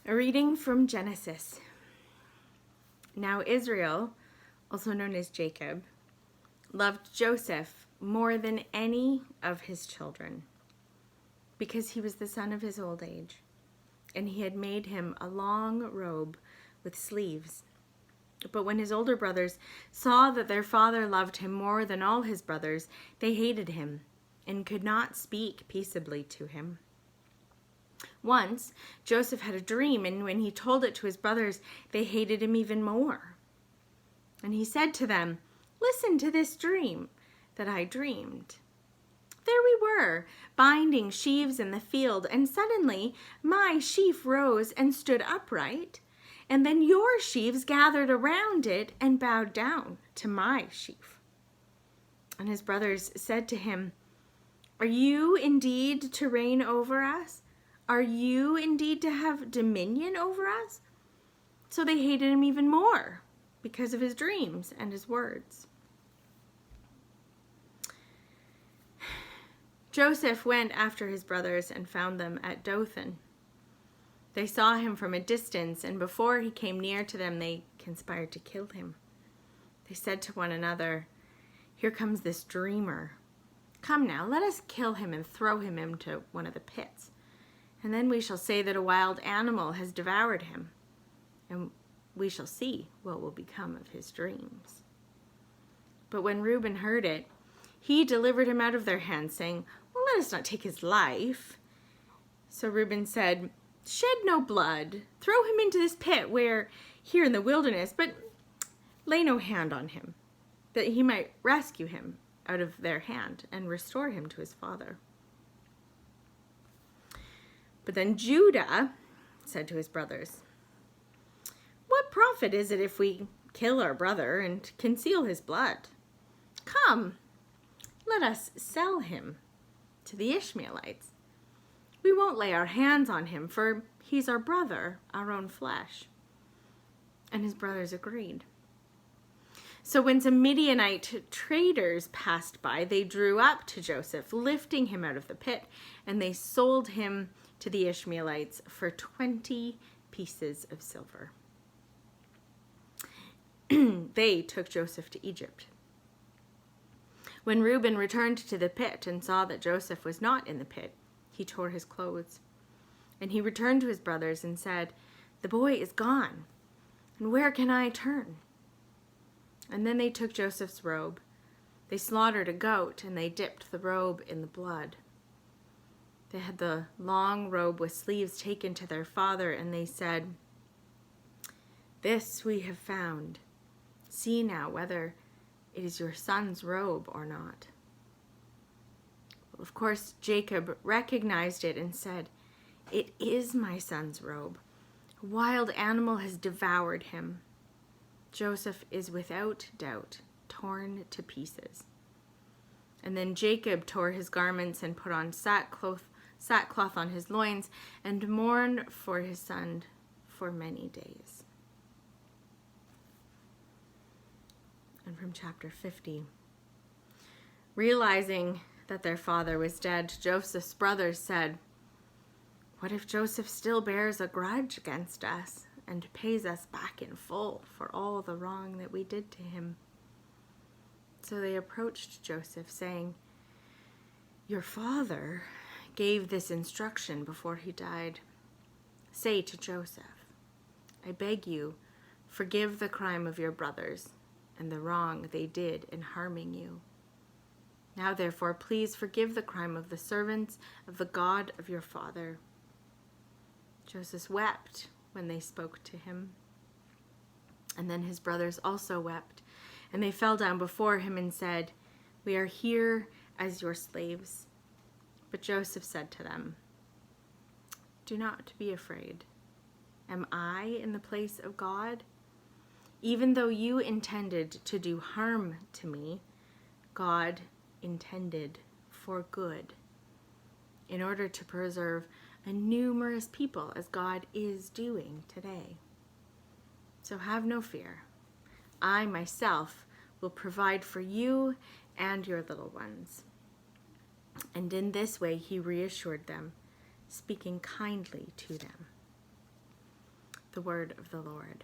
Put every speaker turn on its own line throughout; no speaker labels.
A reading from Genesis. Now Israel, also known as Jacob, loved Joseph more than any of his children, because he was the son of his old age, and he had made him a long robe with sleeves. But when his older brothers saw that their father loved him more than all his brothers, they hated him and could not speak peaceably to him. Once, Joseph had a dream, and when he told it to his brothers, they hated him even more. And he said to them, "Listen to this dream that I dreamed. There we were, binding sheaves in the field, and suddenly my sheaf rose and stood upright, and then your sheaves gathered around it and bowed down to my sheaf." And his brothers said to him, "Are you indeed to reign over us? Are you indeed to have dominion over us?" So they hated him even more because of his dreams and his words. Joseph went after his brothers and found them at Dothan. They saw him from a distance, and before he came near to them, they conspired to kill him. They said to one another, "Here comes this dreamer. Come now, let us kill him and throw him into one of the pits. And then we shall say that a wild animal has devoured him, and we shall see what will become of his dreams." But when Reuben heard it, he delivered him out of their hands, saying, "Well, let us not take his life." So Reuben said, "Shed no blood. Throw him into this pit here in the wilderness, but lay no hand on him, that he might rescue him out of their hand and restore him to his father." But then Judah said to his brothers, "What profit is it if we kill our brother and conceal his blood? Come, let us sell him to the Ishmaelites. We won't lay our hands on him, for he's our brother, our own flesh." And his brothers agreed. So when some Midianite traders passed by, they drew up to Joseph, lifting him out of the pit, and they sold him to the Ishmaelites for 20 pieces of silver. They took Joseph to Egypt. When Reuben returned to the pit and saw that Joseph was not in the pit, he tore his clothes. And he returned to his brothers and said, "The boy is gone, and where can I turn?" And then they took Joseph's robe. They slaughtered a goat, and they dipped the robe in the blood. They had the long robe with sleeves taken to their father, and they said, "This we have found. See now whether it is your son's robe or not." Well, of course, Jacob recognized it and said, "It is my son's robe. A wild animal has devoured him." Joseph is without doubt torn to pieces. And then Jacob tore his garments and put on sackcloth on his loins and mourned for his son for many days. And from chapter 50. Realizing that their father was dead, Joseph's brothers said, "What if Joseph still bears a grudge against us and pays us back in full for all the wrong that we did to him?" So they approached Joseph, saying, "Your father gave this instruction before he died. Say to Joseph, 'I beg you, forgive the crime of your brothers and the wrong they did in harming you. Now, therefore, please forgive the crime of the servants of the God of your father.'" Joseph wept when they spoke to him. And then his brothers also wept, and they fell down before him and said, "We are here as your slaves." But Joseph said to them, "Do not be afraid. Am I in the place of God? Even though you intended to do harm to me, God intended for good, in order to preserve a numerous people as God is doing today. So have no fear. I myself will provide for you and your little ones." And in this way he reassured them, speaking kindly to them. The word of the Lord.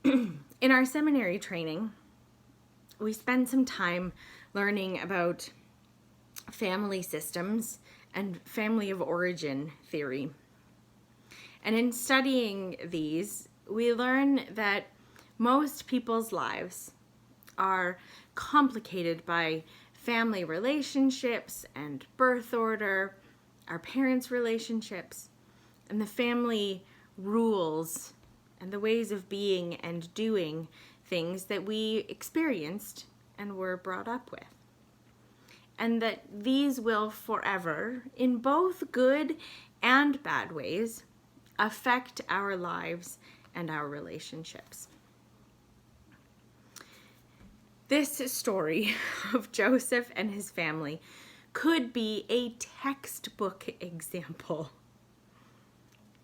In our seminary training, we spend some time learning about family systems and family of origin theory. And in studying these, we learn that most people's lives are complicated by family relationships and birth order, our parents' relationships, and the family rules and the ways of being and doing things that we experienced and were brought up with. And that these will forever, in both good and bad ways, affect our lives and our relationships. This story of Joseph and his family could be a textbook example.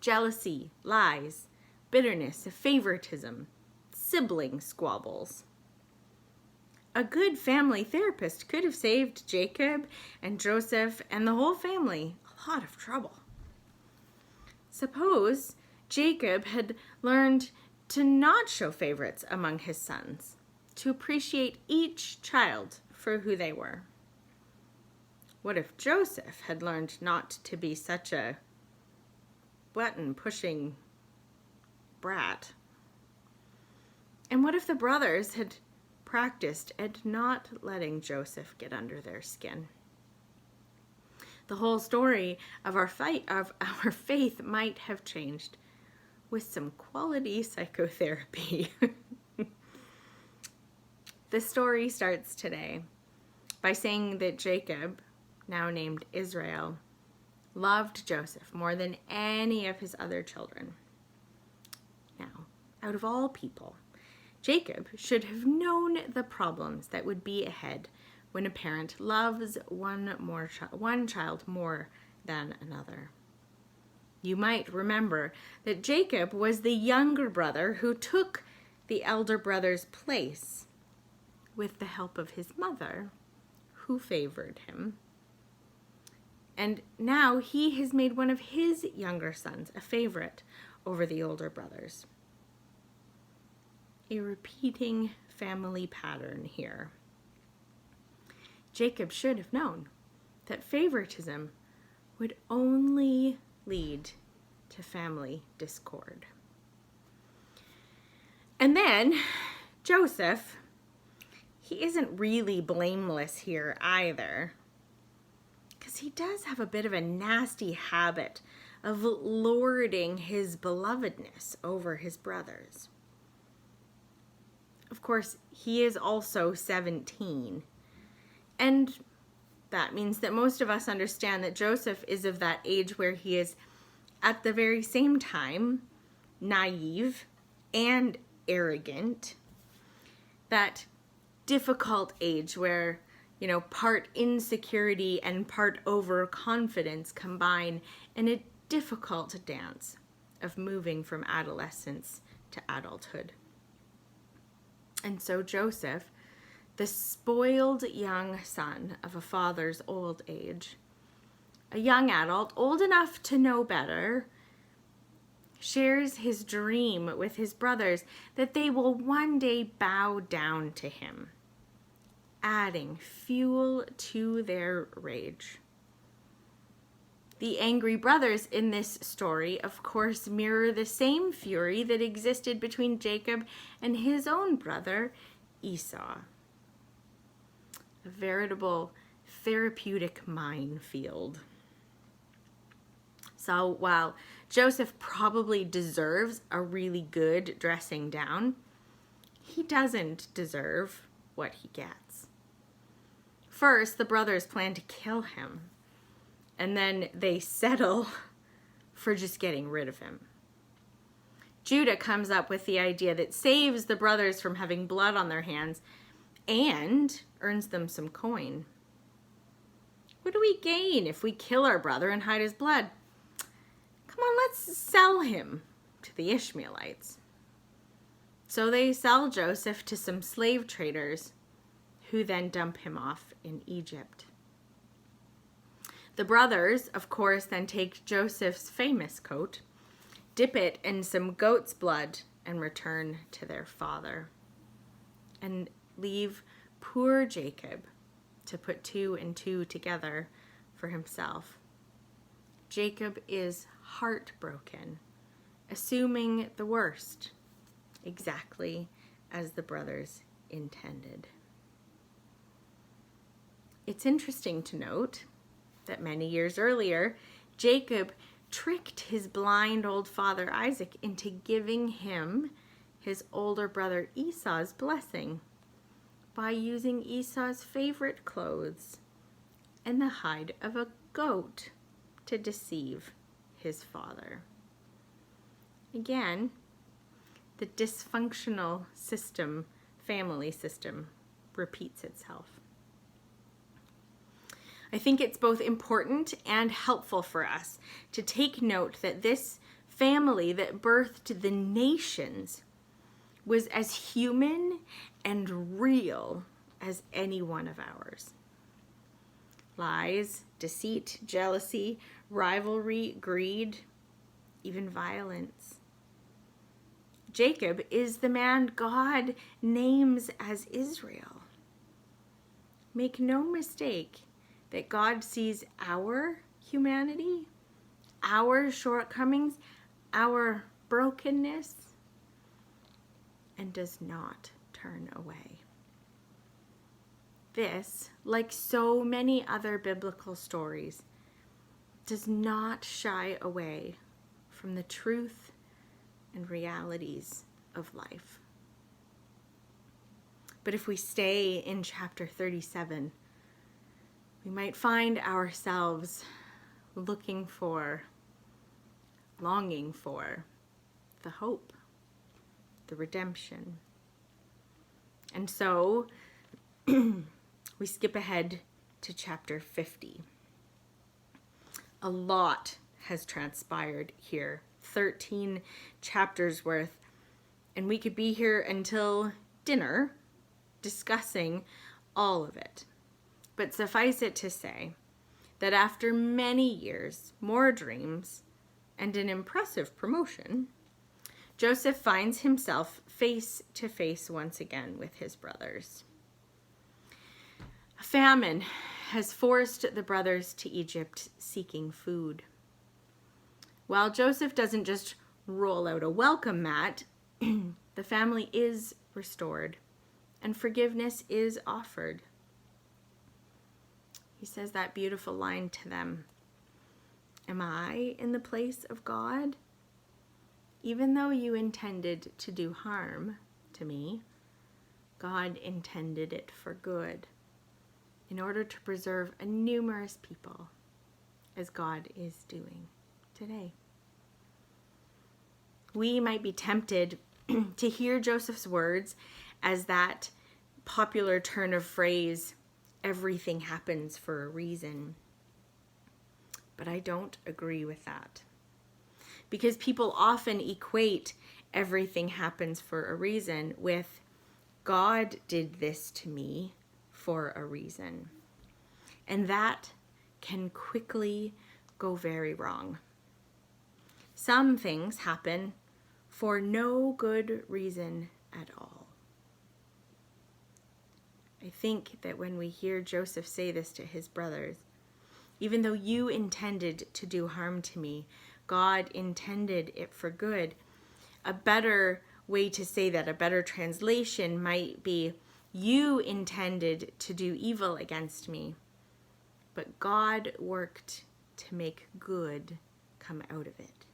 Jealousy, lies, bitterness, favoritism, sibling squabbles. A good family therapist could have saved Jacob and Joseph and the whole family a lot of trouble. Suppose Jacob had learned to not show favorites among his sons, to appreciate each child for who they were. What if Joseph had learned not to be such a button-pushing brat? And what if the brothers had practiced at not letting Joseph get under their skin? The whole story of our faith might have changed with some quality psychotherapy. The story starts today by saying that Jacob, now named Israel, loved Joseph more than any of his other children. Now, out of all people, Jacob should have known the problems that would be ahead when a parent loves one child more than another. You might remember that Jacob was the younger brother who took the elder brother's place with the help of his mother, who favored him. And now he has made one of his younger sons a favorite over the older brothers. A repeating family pattern here. Jacob should have known that favoritism would only lead to family discord. And then Joseph, he isn't really blameless here either, because he does have a bit of a nasty habit of lording his belovedness over his brothers. Of course, he is also 17, and that means that most of us understand that Joseph is of that age where he is at the very same time naive and arrogant, that difficult age where, part insecurity and part overconfidence combine in a difficult dance of moving from adolescence to adulthood. And so Joseph, the spoiled young son of a father's old age, a young adult old enough to know better, shares his dream with his brothers that they will one day bow down to him, adding fuel to their rage. The angry brothers in this story, of course, mirror the same fury that existed between Jacob and his own brother, Esau. A veritable therapeutic minefield. So while Joseph probably deserves a really good dressing down, he doesn't deserve what he gets. First, the brothers plan to kill him, and then they settle for just getting rid of him. Judah comes up with the idea that saves the brothers from having blood on their hands and earns them some coin. What do we gain if we kill our brother and hide his blood? Come on, let's sell him to the Ishmaelites. So they sell Joseph to some slave traders who then dump him off in Egypt. The brothers, of course, then take Joseph's famous coat, dip it in some goat's blood, and return to their father, and leave poor Jacob to put 2 and 2 together for himself. Jacob is heartbroken, assuming the worst, exactly as the brothers intended. It's interesting to note that many years earlier, Jacob tricked his blind old father Isaac into giving him his older brother Esau's blessing by using Esau's favorite clothes and the hide of a goat to deceive his father. Again, the dysfunctional family system, repeats itself. I think it's both important and helpful for us to take note that this family that birthed the nations was as human and real as any one of ours. Lies, deceit, jealousy, rivalry, greed, even violence. Jacob is the man God names as Israel. Make no mistake that God sees our humanity, our shortcomings, our brokenness, and does not turn away. This, like so many other biblical stories, does not shy away from the truth and realities of life. But if we stay in chapter 37, we might find ourselves longing for the hope, the redemption. And so we skip ahead to chapter 50. A lot has transpired here, 13 chapters worth, and we could be here until dinner discussing all of it. But suffice it to say that after many years, more dreams, and an impressive promotion, Joseph finds himself face to face once again with his brothers. A famine has forced the brothers to Egypt seeking food. While Joseph doesn't just roll out a welcome mat, the family is restored and forgiveness is offered. He says that beautiful line to them. Am I in the place of God? Even though you intended to do harm to me, God intended it for good, in order to preserve a numerous people, as God is doing today. We might be tempted to hear Joseph's words as that popular turn of phrase, everything happens for a reason. But I don't agree with that. Because people often equate everything happens for a reason with God did this to me for a reason. And that can quickly go very wrong. Some things happen for no good reason at all. I think that when we hear Joseph say this to his brothers, even though you intended to do harm to me, God intended it for good. A better way to say that, a better translation might be, you intended to do evil against me, but God worked to make good come out of it.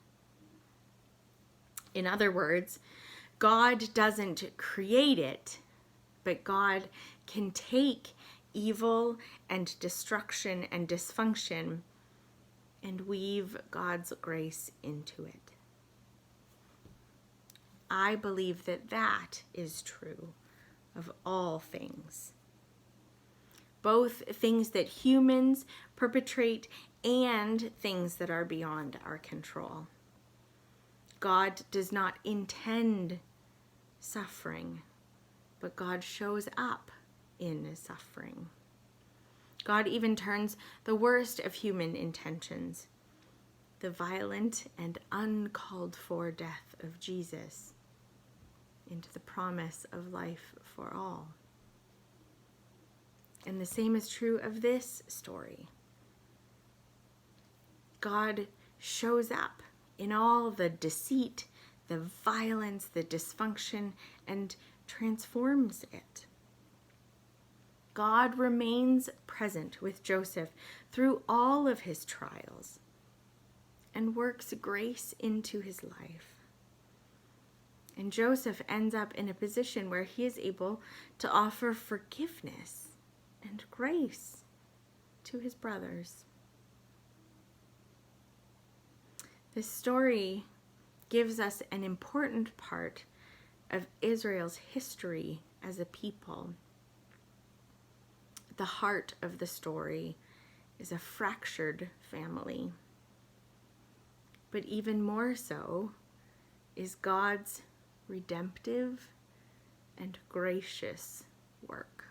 In other words, God doesn't create it, but God can take evil and destruction and dysfunction and weave God's grace into it. I believe that that is true of all things. Both things that humans perpetrate and things that are beyond our control. God does not intend suffering, but God shows up in suffering. God even turns the worst of human intentions, the violent and uncalled for death of Jesus, into the promise of life for all. And the same is true of this story. God shows up in all the deceit, the violence, the dysfunction, and transforms it. God remains present with Joseph through all of his trials and works grace into his life. And Joseph ends up in a position where he is able to offer forgiveness and grace to his brothers. This story gives us an important part of Israel's history as a people. The heart of the story is a fractured family. But even more so is God's redemptive and gracious work.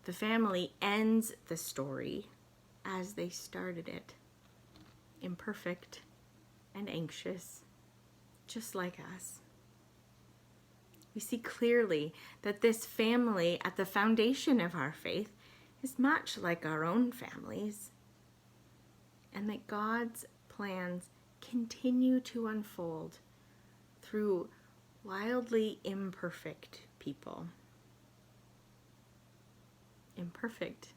The family ends the story as they started it, imperfect and anxious, just like us. We see clearly that this family at the foundation of our faith is much like our own families, and that God's plans continue to unfold through wildly imperfect people. Imperfect,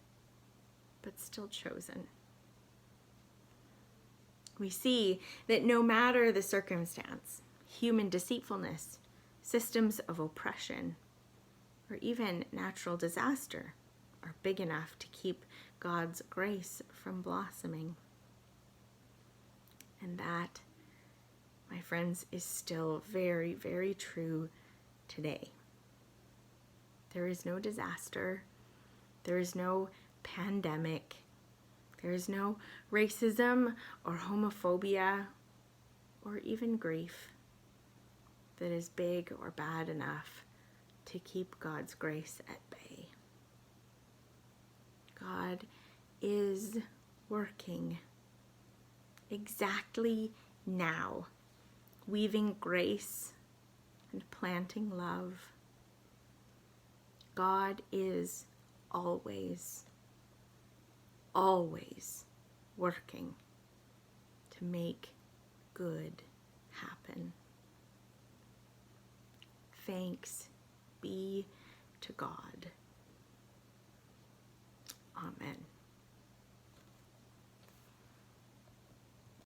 but still chosen. We see that no matter the circumstance, human deceitfulness, systems of oppression, or even natural disaster are big enough to keep God's grace from blossoming. And that, my friends, is still very, very true today. There is no disaster. There is no pandemic. There is no racism or homophobia or even grief that is big or bad enough to keep God's grace at bay. God is working exactly now, weaving grace and planting love. God is always, always working to make good happen. Thanks be to God. Amen.